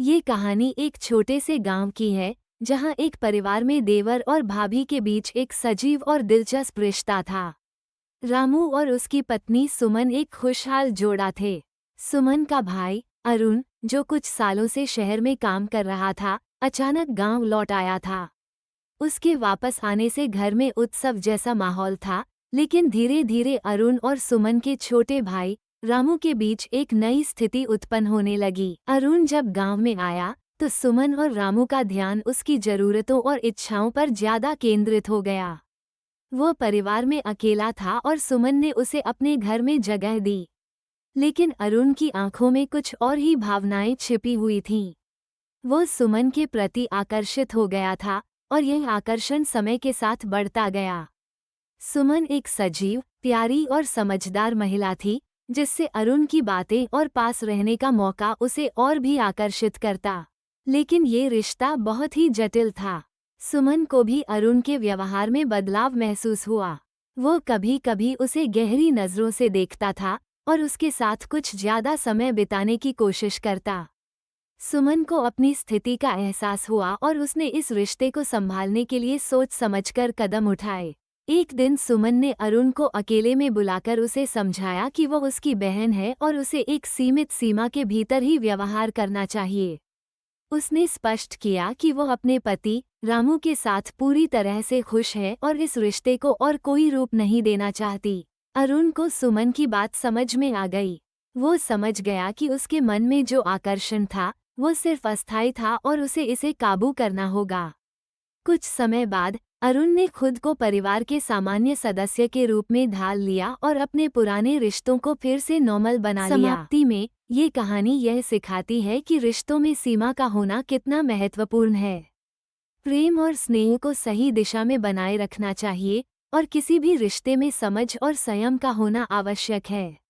ये कहानी एक छोटे से गांव की है, जहां एक परिवार में देवर और भाभी के बीच एक सजीव और दिलचस्प रिश्ता था। रामू और उसकी पत्नी सुमन एक खुशहाल जोड़ा थे। सुमन का भाई अरुण, जो कुछ सालों से शहर में काम कर रहा था, अचानक गांव लौट आया था। उसके वापस आने से घर में उत्सव जैसा माहौल था, लेकिन धीरे धीरे अरुण और सुमन के छोटे भाई रामू के बीच एक नई स्थिति उत्पन्न होने लगी। अरुण जब गांव में आया तो सुमन और रामू का ध्यान उसकी जरूरतों और इच्छाओं पर ज्यादा केंद्रित हो गया। वो परिवार में अकेला था और सुमन ने उसे अपने घर में जगह दी। लेकिन अरुण की आंखों में कुछ और ही भावनाएं छिपी हुई थीं। वो सुमन के प्रति आकर्षित हो गया था और यह आकर्षण समय के साथ बढ़ता गया। सुमन एक सजीव, प्यारी और समझदार महिला थी, जिससे अरुण की बातें और पास रहने का मौका उसे और भी आकर्षित करता। लेकिन ये रिश्ता बहुत ही जटिल था। सुमन को भी अरुण के व्यवहार में बदलाव महसूस हुआ। वो कभी कभी उसे गहरी नज़रों से देखता था और उसके साथ कुछ ज्यादा समय बिताने की कोशिश करता। सुमन को अपनी स्थिति का एहसास हुआ और उसने इस रिश्ते को संभालने के लिए सोच समझकर कदम उठाए। एक दिन सुमन ने अरुण को अकेले में बुलाकर उसे समझाया कि वो उसकी बहन है और उसे एक सीमित सीमा के भीतर ही व्यवहार करना चाहिए। उसने स्पष्ट किया कि वो अपने पति रामू के साथ पूरी तरह से खुश है और इस रिश्ते को और कोई रूप नहीं देना चाहती। अरुण को सुमन की बात समझ में आ गई। वो समझ गया कि उसके मन में जो आकर्षण था वो सिर्फ अस्थायी था और उसे इसे काबू करना होगा। कुछ समय बाद अरुण ने खुद को परिवार के सामान्य सदस्य के रूप में ढाल लिया और अपने पुराने रिश्तों को फिर से नॉर्मल बना लिया। समाप्ति में ये कहानी यह सिखाती है कि रिश्तों में सीमा का होना कितना महत्वपूर्ण है। प्रेम और स्नेह को सही दिशा में बनाए रखना चाहिए और किसी भी रिश्ते में समझ और संयम का होना आवश्यक है।